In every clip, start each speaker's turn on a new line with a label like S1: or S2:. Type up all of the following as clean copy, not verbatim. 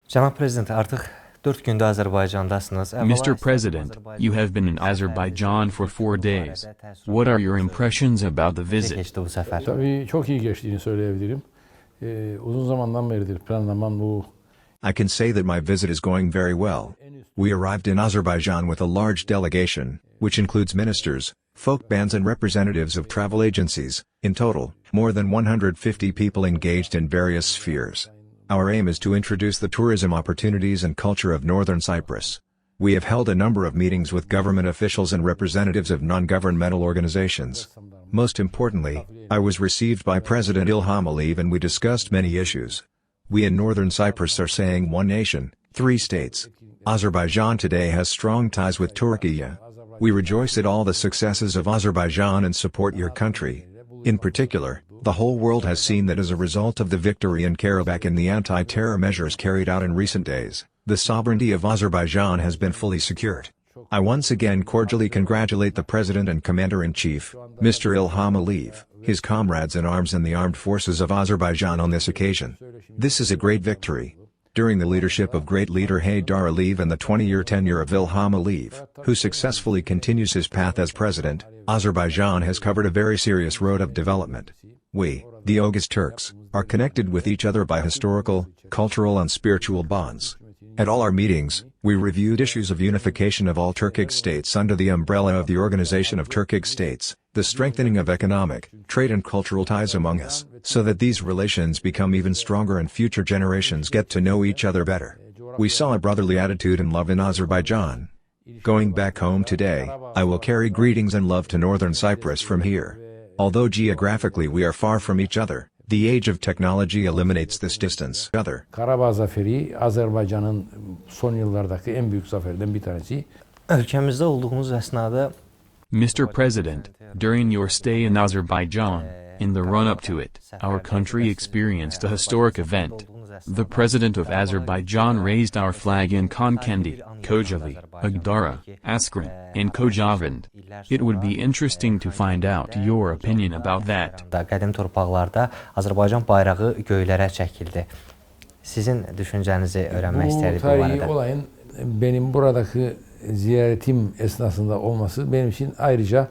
S1: Cənab Prezident, artıq 4 gündür Azərbaycandasınız.
S2: Mr. President, you have been in Azerbaijan for 4 days. What are your impressions about the visit?
S1: Keçdi bu səfər.
S3: Tabii çok iyi geçtiğini söyleyebilirim. Uzun zamandan beridir planlamam bu.
S4: I can say that my visit is going very well. We arrived in Azerbaijan with a large delegation, which includes ministers, folk bands and representatives of travel agencies. In total, more than 150 people engaged in various spheres. Our aim is to introduce the tourism opportunities and culture of northern Cyprus. We have held a number of meetings with government officials and representatives of non-governmental organizations. Most importantly, I was received by President Ilham Aliyev and we discussed many issues. We in northern Cyprus are saying one nation, three states. Azerbaijan today has strong ties with Turkey. We rejoice at all the successes of Azerbaijan and support your country. In particular, the whole world has seen that as a result of the victory in Karabakh and the anti-terror measures carried out in recent days, the sovereignty of Azerbaijan has been fully secured. I once again cordially congratulate the President and Commander-in-Chief, Mr. Ilham Aliyev, his comrades in arms and the armed forces of Azerbaijan on this occasion. This is a great victory. During the leadership of great leader Haydar Aliyev and the 20-year tenure of Ilham Aliyev, who successfully continues his path as president, Azerbaijan has covered a very serious road of development. We, the Oghuz Turks, are connected with each other by historical, cultural and spiritual bonds. At all our meetings, we reviewed issues of unification of all Turkic states under the umbrella of the Organization of Turkic States, the strengthening of economic, trade and cultural ties among us, so that these relations become even stronger and future generations get to know each other better. We saw a brotherly attitude and love in Azerbaijan. Going back home today, I will carry greetings and love to northern Cyprus from here. Although geographically we are far from each other, the age of technology eliminates this distance.
S3: Karabağ zaferi Azerbaycan'ın son yıllardaki en büyük zaferden bir tanesi.
S1: Ölkəmizdə olduğunuz əsnada
S2: Mr. President, during your stay in Azerbaijan, in the run-up to it, our country experienced a historic event. The President of Azerbaijan raised our flag in Konkendi, Kocaeli, Agdara, Askran, and Kocavand. It would be interesting to find out your opinion about that.
S1: Qədim torpaqlarda Azərbaycan bayrağı göylərə çəkildi. Sizin düşüncənizi öyrənmək istəyirik bu
S3: Bu
S1: barədə.
S3: tarihi olayın benim buradaki ziyaretim esnasında olması benim için ayrıca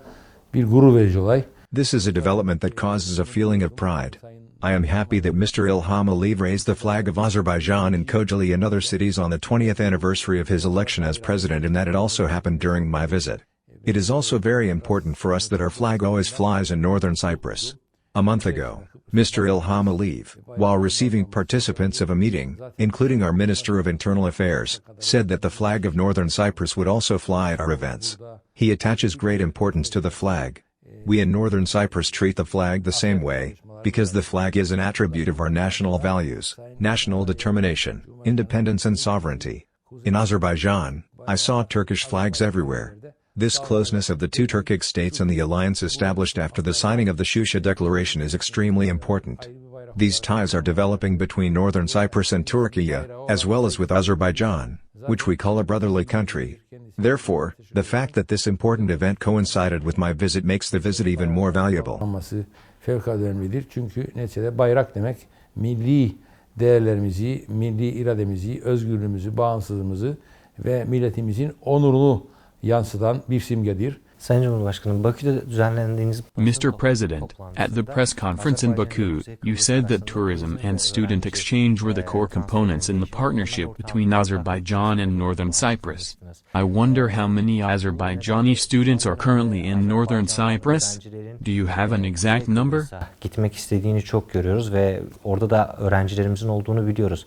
S3: bir gurur verici olay.
S4: This is a development that causes a feeling of pride. I am happy that Mr. Ilham Aliyev raised the flag of Azerbaijan in Kocaeli and other cities on the 20th anniversary of his election as president and that it also happened during my visit. It is also very important for us that our flag always flies in northern Cyprus. A month ago, Mr. Ilham Aliyev, while receiving participants of a meeting, including our Minister of Internal Affairs, said that the flag of northern Cyprus would also fly at our events. He attaches great importance to the flag. We in northern Cyprus treat the flag the same way, because the flag is an attribute of our national values, national determination, independence and sovereignty. In Azerbaijan, I saw Turkish flags everywhere. This closeness of the two Turkic states and the alliance established after the signing of the Shusha Declaration is extremely important. These ties are developing between northern Cyprus and Turkey, as well as with Azerbaijan, which we call a brotherly country. Therefore, the fact that this important event coincided with my visit makes the visit even more valuable.
S3: Olması fevkalade önemlidir. Çünkü neticede bayrak demek milli değerlerimizi, milli irademizi, özgürlüğümüzü, bağımsızlığımızı ve milletimizin onurunu yansıtan bir simgedir.
S1: Sayın Cumhurbaşkanım, Bakü'de düzenlendiğiniz
S2: Mr. President, at the press conference in Baku, you said that tourism and student exchange were the core components in the partnership between Azerbaijan and northern Cyprus. I wonder how many Azerbaijani students are currently in northern Cyprus? Do you have an exact number?
S1: Gitmek istediğini çok görüyoruz ve orada da öğrencilerimizin olduğunu biliyoruz.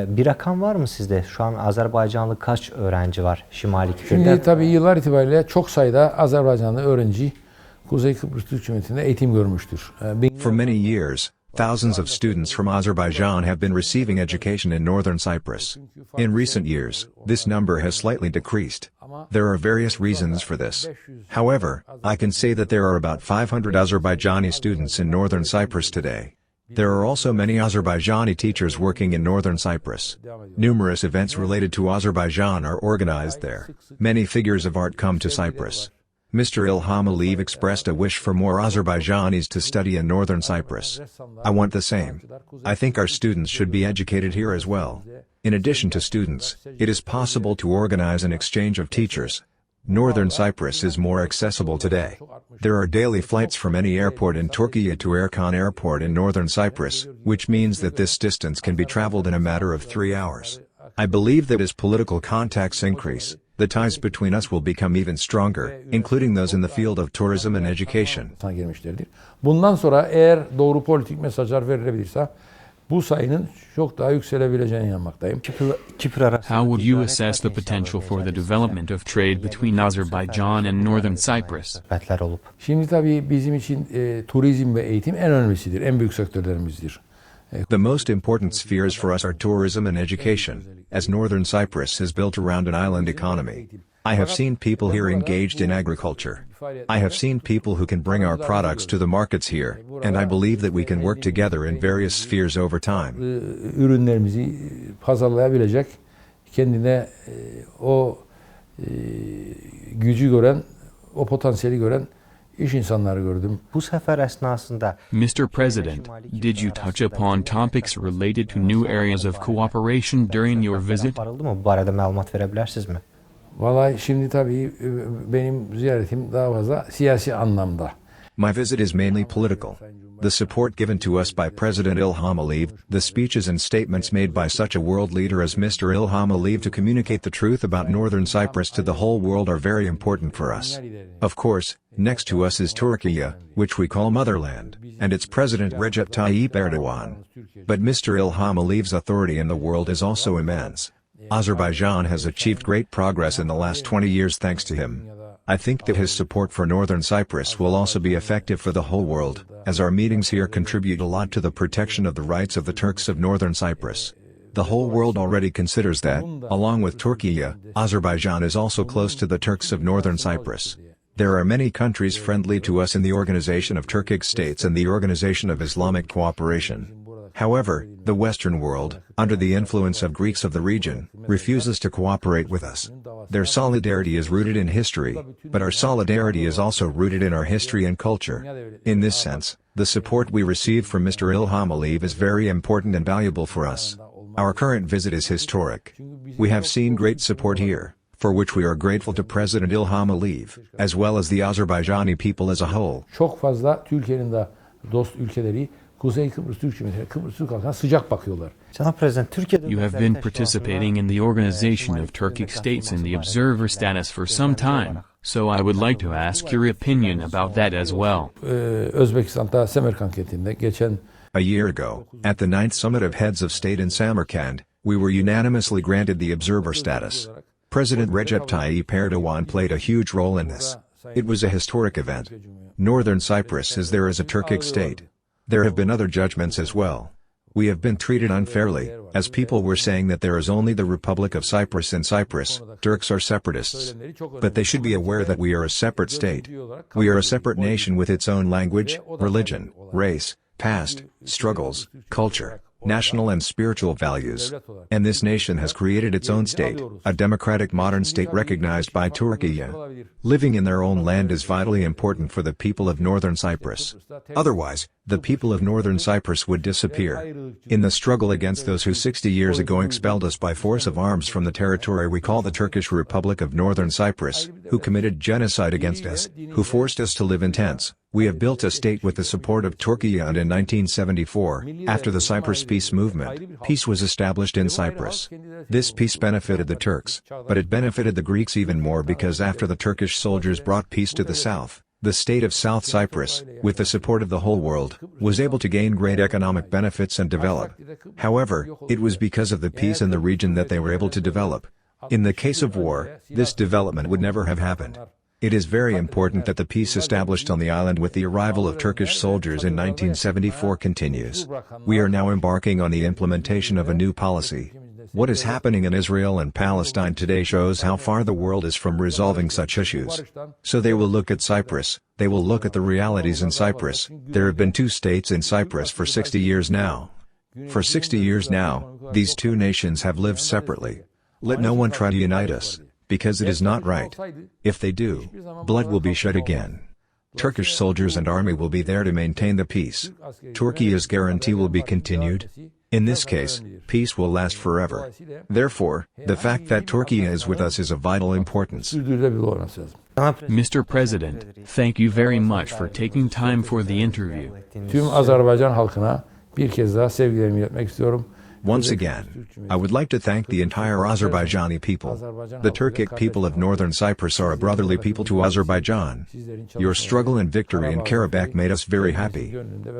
S1: Bir rakam var mı sizde? Şu an Azerbaycanlı kaç öğrenci var Şimali Kipir'de?
S3: Şimdi tabii yıllar itibariyle çok sayıda Azerbaycanlı öğrenci Kuzey Kıbrıs Türk Cumhuriyeti'nde eğitim görmüştür.
S4: For many years, thousands of students from Azerbaijan have been receiving education in northern Cyprus. In recent years, this number has slightly decreased. There are various reasons for this. However, I can say that there are about 500 Azerbaijani students in northern Cyprus today. There are also many Azerbaijani teachers working in northern Cyprus. Numerous events related to Azerbaijan are organized there. Many figures of art come to Cyprus. Mr. Ilham Aliyev expressed a wish for more Azerbaijanis to study in northern Cyprus. I want the same. I think our students should be educated here as well. In addition to students, it is possible to organize an exchange of teachers. Northern Cyprus is more accessible today. There are daily flights from any airport in Turkey to Ersin Airport in northern Cyprus, which means that this distance can be traveled in a matter of 3 hours. I believe that as political contacts increase, the ties between us will become even stronger, including those in the field of tourism and education.
S3: Bundan sonra eğer doğru politik mesajlar verilebilirse bu sayının çok daha yükselebileceğine inanmaktayım.
S2: How would you assess the potential for the development of trade between Azerbaijan and Northern Cyprus?
S3: Şimdi tabii bizim için turizm ve eğitim en önemlisidir, en büyük sektörlerimizdir.
S4: The most important spheres for us are tourism and education, as Northern Cyprus is built around an island economy. I have seen people here engaged in agriculture. I have seen people who can bring our products to the markets here, and I believe that we can work together in various spheres over time.
S3: Ürünlerimizi pazarlayabilecek, kendine o gücü gören, o potansiyeli gören iş insanları gördüm.
S1: Bu sefer esnasında
S2: Mr. President, did you touch upon topics related to new areas of cooperation during your visit?
S1: Aparıldı mı? Bu arada malumat verebilirsiniz mi?
S3: Vallahi şimdi tabii benim ziyaretim daha fazla siyasi anlamda.
S4: My visit is mainly political. The support given to us by President Ilham Aliyev, the speeches and statements made by such a world leader as Mr. Ilham Aliyev to communicate the truth about Northern Cyprus to the whole world are very important for us. Of course, next to us is Turkey, which we call motherland, and its President Recep Tayyip Erdogan. But Mr. Ilham Aliyev's authority in the world is also immense. Azerbaijan has achieved great progress in the last 20 years thanks to him. I think that his support for Northern Cyprus will also be effective for the whole world, as our meetings here contribute a lot to the protection of the rights of the Turks of Northern Cyprus. The whole world already considers that, along with Turkey, Azerbaijan is also close to the Turks of Northern Cyprus. There are many countries friendly to us in the Organization of Turkic States and the Organization of Islamic Cooperation. However, the Western world, under the influence of Greeks of the region, refuses to cooperate with us. Their solidarity is rooted in history, but our solidarity is also rooted in our history and culture. In this sense, the support we receive from Mr. Ilham Aliyev is very important and valuable for us. Our current visit is historic. We have seen great support here, for which we are grateful to President Ilham Aliyev, as well as the Azerbaijani people as a whole.
S3: Çok fazla Türkiye'nin de dost ülkeleri Kuzey Kıbrıs Türk Cumhuriyeti, Kıbrıs Türk halkına sıcak bakıyorlar.
S2: You have been participating in the organization of Turkic states in the observer status for some time, so I would like to ask your opinion about that as well.
S3: Özbekistan'da Semerkant kentinde geçen
S4: A year ago, at the 9th Summit of Heads of State in Samarkand, we were unanimously granted the observer status. President Recep Tayyip Erdogan played a huge role in this. It was a historic event. Northern Cyprus is there as a Turkic state. There have been other judgments as well. We have been treated unfairly, as people were saying that there is only the Republic of Cyprus in Cyprus, Turks are separatists. But they should be aware that we are a separate state. We are a separate nation with its own language, religion, race, past, struggles, culture, national and spiritual values. And this nation has created its own state, a democratic modern state recognized by Turkey. Living in their own land is vitally important for the people of Northern Cyprus. Otherwise, the people of Northern Cyprus would disappear. In the struggle against those who 60 years ago expelled us by force of arms from the territory we call the Turkish Republic of Northern Cyprus, who committed genocide against us, who forced us to live in tents, we have built a state with the support of Turkey, and in 1974, after the Cyprus peace movement, peace was established in Cyprus. This peace benefited the Turks, but it benefited the Greeks even more because after the Turkish soldiers brought peace to the south, the state of South Cyprus, with the support of the whole world, was able to gain great economic benefits and develop. However, it was because of the peace in the region that they were able to develop. In the case of war, this development would never have happened. It is very important that the peace established on the island with the arrival of Turkish soldiers in 1974 continues. We are now embarking on the implementation of a new policy. What is happening in Israel and Palestine today shows how far the world is from resolving such issues. So they will look at Cyprus, they will look at the realities in Cyprus. There have been two states in Cyprus for 60 years now. For 60 years now, these two nations have lived separately. Let no one try to unite us, because it is not right. If they do, blood will be shed again. Turkish soldiers and army will be there to maintain the peace. Turkey's guarantee will be continued. In this case, peace will last forever. Therefore, the fact that Turkey is with us is of vital importance.
S3: Sürdürülebilir olması lazım.
S2: Mr. President, thank you very much for taking time for the interview.
S3: Tüm Azerbaycan halkına bir kez daha sevgilerimi iletmek istiyorum.
S4: Once again, I would like to thank the entire Azerbaijani people. The Turkic people of northern Cyprus are a brotherly people to Azerbaijan. Your struggle and victory in Karabakh made us very happy.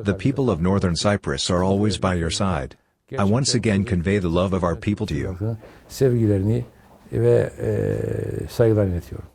S4: The people of northern Cyprus are always by your side. I once again convey the love of our people to you.
S3: Sevgilerini ve saygılarını iletiyorum.